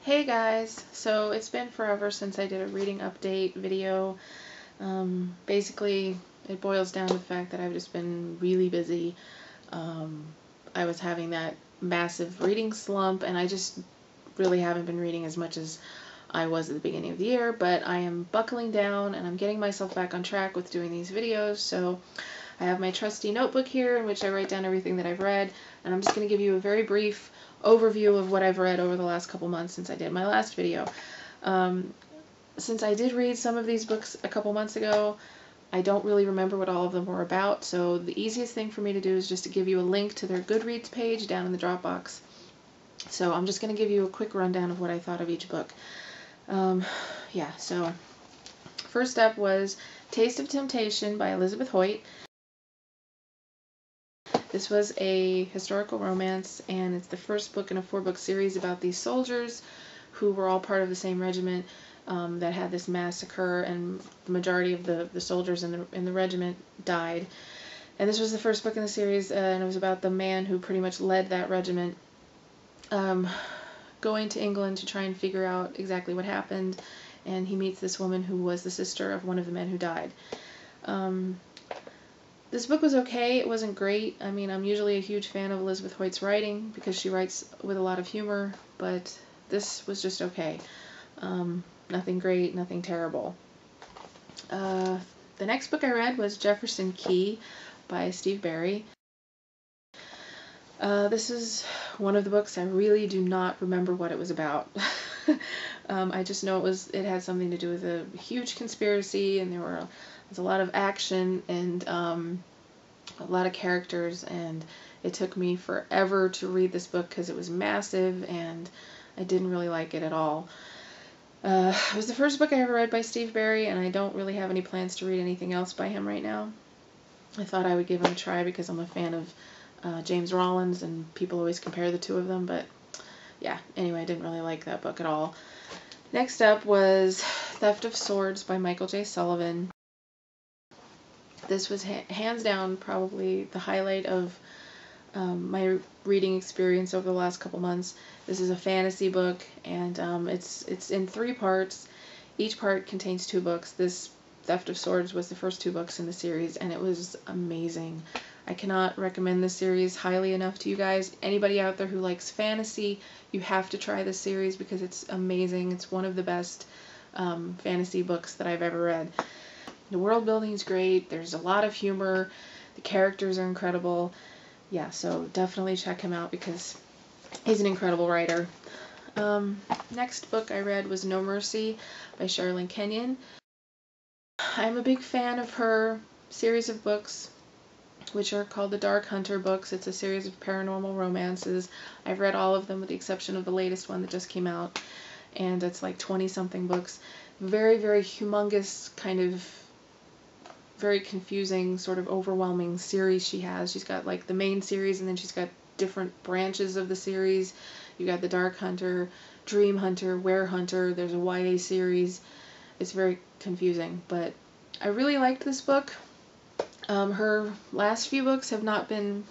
Hey guys, so it's been forever since I did a reading update video. Basically, it boils down to the fact that I've just been really busy. I was having that massive reading slump, and I just really haven't been reading as much as I was at the beginning of the year, but I am buckling down and I'm getting myself back on track with doing these videos. So I have my trusty notebook here in which I write down everything that I've read, and I'm just going to give you a very brief overview of what I've read over the last couple months since I did my last video. Since I did read some of these books a couple months ago, I don't really remember what all of them were about, so the easiest thing for me to do is just to give you a link to their Goodreads page down in the Dropbox. So I'm just going to give you a quick rundown of what I thought of each book. So first up was Taste of Temptation by Elizabeth Hoyt. This was a historical romance, and it's the first book in a 4-book series about these soldiers who were all part of the same regiment that had this massacre, and the majority of the soldiers in the regiment died. And this was the first book in the series, and it was about the man who pretty much led that regiment going to England to try and figure out exactly what happened, and he meets this woman who was the sister of one of the men who died. This book was okay. It wasn't great. I mean, I'm usually a huge fan of Elizabeth Hoyt's writing because she writes with a lot of humor, but this was just okay. Nothing great, nothing terrible. The next book I read was Jefferson Key by Steve Berry. This is one of the books I really do not remember what it was about. I just know it had something to do with a huge conspiracy, and there's a lot of action and a lot of characters, and it took me forever to read this book because it was massive and I didn't really like it at all. It was the first book I ever read by Steve Berry, and I don't really have any plans to read anything else by him right now. I thought I would give him a try because I'm a fan of James Rollins, and people always compare the two of them, but yeah, anyway, I didn't really like that book at all. Next up was Theft of Swords by Michael J. Sullivan. This was hands down probably the highlight of my reading experience over the last couple months. This is a fantasy book, and it's in 3 parts. Each part contains 2 books. This Theft of Swords was the first 2 books in the series, and it was amazing. I cannot recommend this series highly enough to you guys. Anybody out there who likes fantasy, you have to try this series because it's amazing. It's one of the best fantasy books that I've ever read. The world building is great. There's a lot of humor. The characters are incredible. Yeah, so definitely check him out because he's an incredible writer. Next book I read was No Mercy by Sherrilyn Kenyon. I'm a big fan of her series of books, which are called the Dark Hunter books. It's a series of paranormal romances. I've read all of them with the exception of the latest one that just came out, and it's like 20-something books. Very, very humongous, kind of very confusing, sort of overwhelming series she has. She's got like the main series, and then she's got different branches of the series. You got the Dark Hunter, Dream Hunter, Were Hunter. There's a YA series. It's very confusing, but I really liked this book. Her last few books have not been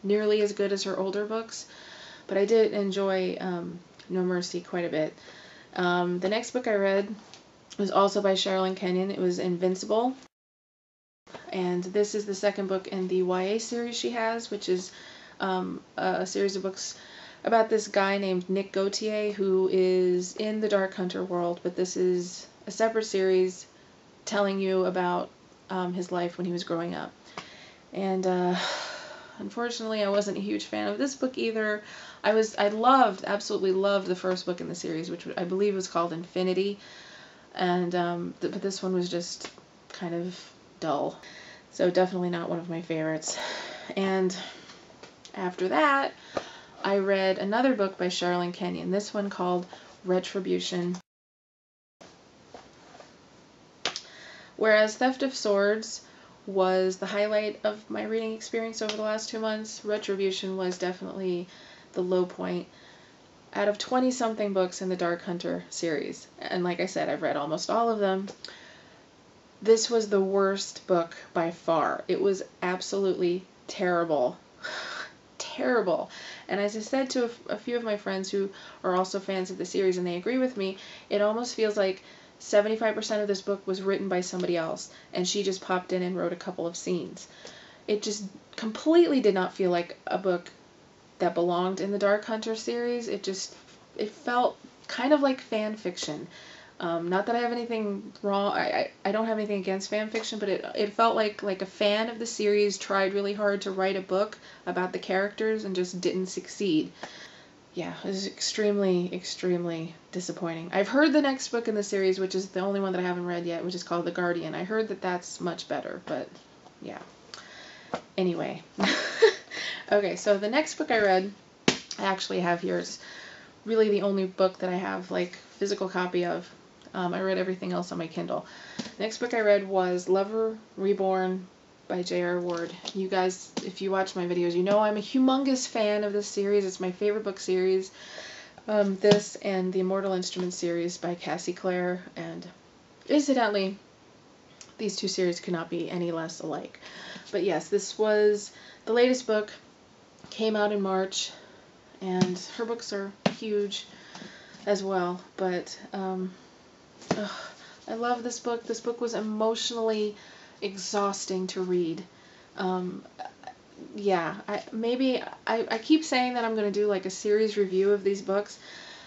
nearly as good as her older books, but I did enjoy No Mercy quite a bit. The next book I read was also by Sherrilyn Kenyon. It was Invincible, and this is the second book in the YA series she has, which is a series of books about this guy named Nick Gautier who is in the Dark Hunter world, but this is a separate series telling you about his life when he was growing up. And unfortunately, I wasn't a huge fan of this book either. I absolutely loved the first book in the series, which I believe was called Infinity, and but this one was just kind of dull. So definitely not one of my favorites. And after that, I read another book by Sherrilyn Kenyon, this one called Retribution. Whereas Theft of Swords was the highlight of my reading experience over the last 2 months, Retribution was definitely the low point. Out of 20-something books in the Dark Hunter series, and like I said, I've read almost all of them, this was the worst book by far. It was absolutely terrible. terrible. And as I said to a few of my friends who are also fans of the series, and they agree with me, it almost feels like 75% of this book was written by somebody else, and she just popped in and wrote a couple of scenes. It just completely did not feel like a book that belonged in the Dark Hunter series. It felt kind of like fan fiction. Not that I have anything wrong, I don't have anything against fan fiction, but it felt like a fan of the series tried really hard to write a book about the characters and just didn't succeed. Yeah, it was extremely, extremely disappointing. I've heard the next book in the series, which is the only one that I haven't read yet, which is called The Guardian. I heard that that's much better, but yeah. Anyway. Okay, so the next book I read, I actually have here. It's really the only book that I have, like, physical copy of. I read everything else on my Kindle. The next book I read was Lover Reborn by JR Ward. You guys, if you watch my videos, you know I'm a humongous fan of this series. It's my favorite book series. This and the Immortal Instruments series by Cassie Clare, and incidentally, these two series could not be any less alike. But yes, this was the latest book, came out in March, and her books are huge as well, but I love this book. This book was emotionally exhausting to read. Yeah, I keep saying that I'm going to do like a series review of these books,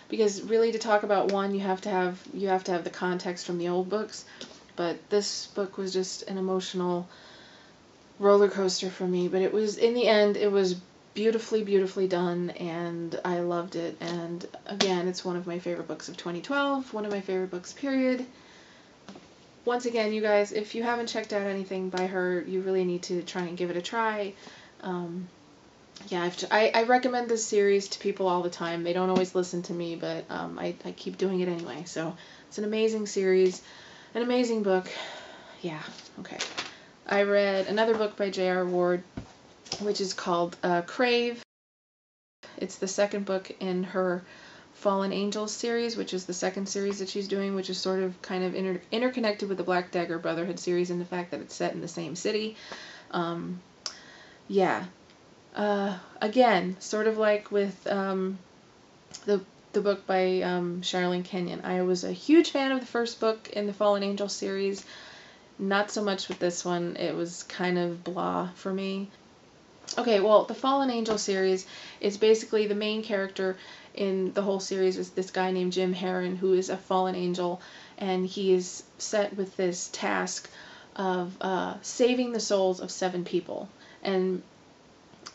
because really to talk about one, you have to have the context from the old books. But this book was just an emotional roller coaster for me. But it was, in the end, it was beautifully, beautifully done, and I loved it. And again, it's one of my favorite books of 2012, one of my favorite books, period. Once again, you guys, if you haven't checked out anything by her, you really need to try and give it a try. Yeah, I recommend this series to people all the time. They don't always listen to me, but I keep doing it anyway. So it's an amazing series, an amazing book. Yeah, okay. I read another book by JR Ward, which is called Crave. It's the second book in her Fallen Angels series, which is the second series that she's doing, which is sort of kind of interconnected with the Black Dagger Brotherhood series in the fact that it's set in the same city. Yeah. Again, sort of like with the book by Sherrilyn Kenyon. I was a huge fan of the first book in the Fallen Angels series. Not so much with this one. It was kind of blah for me. Okay, well, the Fallen Angel series is basically the main character in the whole series is this guy named Jim Heron, who is a fallen angel, and he is set with this task of saving the souls of 7 people. And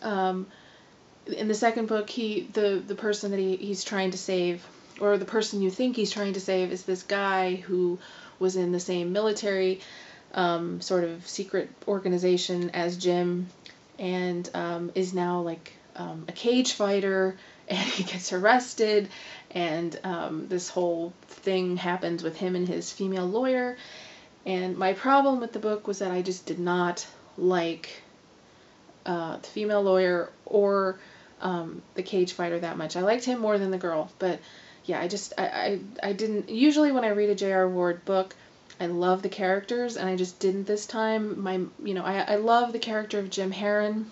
in the second book, the person that he's trying to save, or the person you think he's trying to save, is this guy who was in the same military sort of secret organization as Jim, and is now like a cage fighter, and he gets arrested, and this whole thing happens with him and his female lawyer. And my problem with the book was that I just did not like the female lawyer or the cage fighter that much. I liked him more than the girl, but yeah, I didn't, usually when I read a J.R. Ward book, I love the characters, and I just didn't this time. I love the character of Jim Heron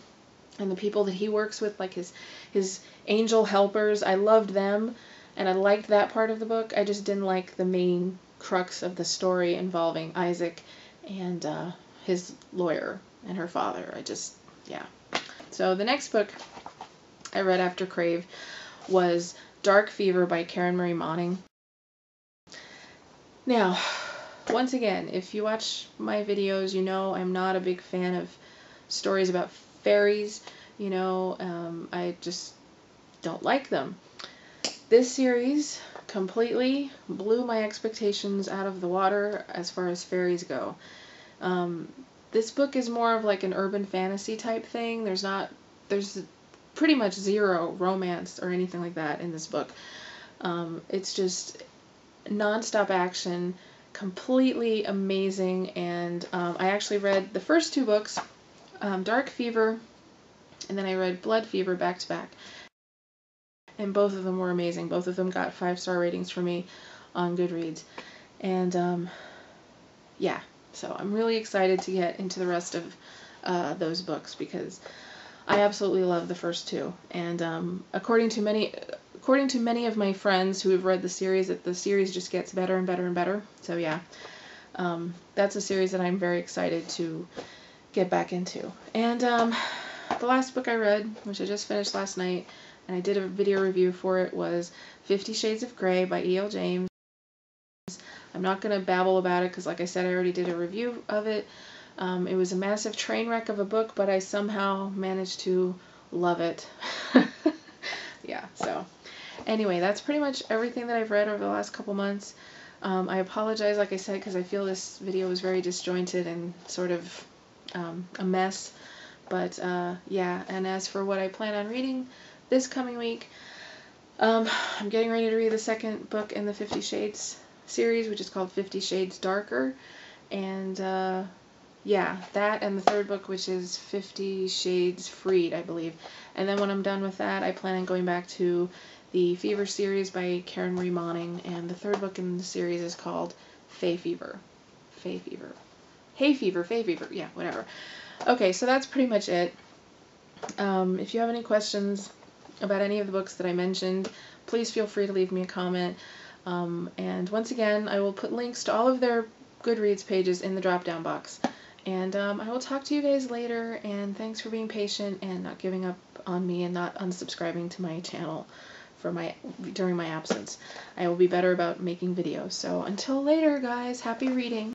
and the people that he works with, like his angel helpers. I loved them, and I liked that part of the book. I just didn't like the main crux of the story involving Isaac and his lawyer and her father. Yeah. So the next book I read after Crave was Darkfever by Karen Marie Moning. Now, once again, if you watch my videos, you know I'm not a big fan of stories about fairies. I just don't like them. This series completely blew my expectations out of the water as far as fairies go. This book is more of like an urban fantasy type thing. There's pretty much zero romance or anything like that in this book. It's just non-stop action, completely amazing, and I actually read the first 2 books, Darkfever, and then I read Bloodfever back to back, and both of them were amazing. Both of them got 5-star ratings for me on Goodreads, and yeah, so I'm really excited to get into the rest of those books, because I absolutely love the first two, and according to many of my friends who have read the series, that the series just gets better and better and better. So yeah, that's a series that I'm very excited to get back into. And the last book I read, which I just finished last night, and I did a video review for it, was 50 Shades of Grey by E.L. James. I'm not going to babble about it because, like I said, I already did a review of it. It was a massive train wreck of a book, but I somehow managed to love it. Yeah, so anyway, that's pretty much everything that I've read over the last couple months. I apologize, like I said, because I feel this video was very disjointed and sort of a mess. But yeah, and as for what I plan on reading this coming week, I'm getting ready to read the second book in the 50 Shades series, which is called 50 Shades Darker. And yeah, that and the third book, which is 50 Shades Freed, I believe. And then when I'm done with that, I plan on going back to the Fever series by Karen Marie Moning, and the third book in the series is called Hay Fever. Yeah, whatever. Okay, so that's pretty much it. If you have any questions about any of the books that I mentioned, please feel free to leave me a comment. And once again, I will put links to all of their Goodreads pages in the drop-down box. And I will talk to you guys later, and thanks for being patient and not giving up on me and not unsubscribing to my channel during my absence. I will be better about making videos. So until later, guys, happy reading.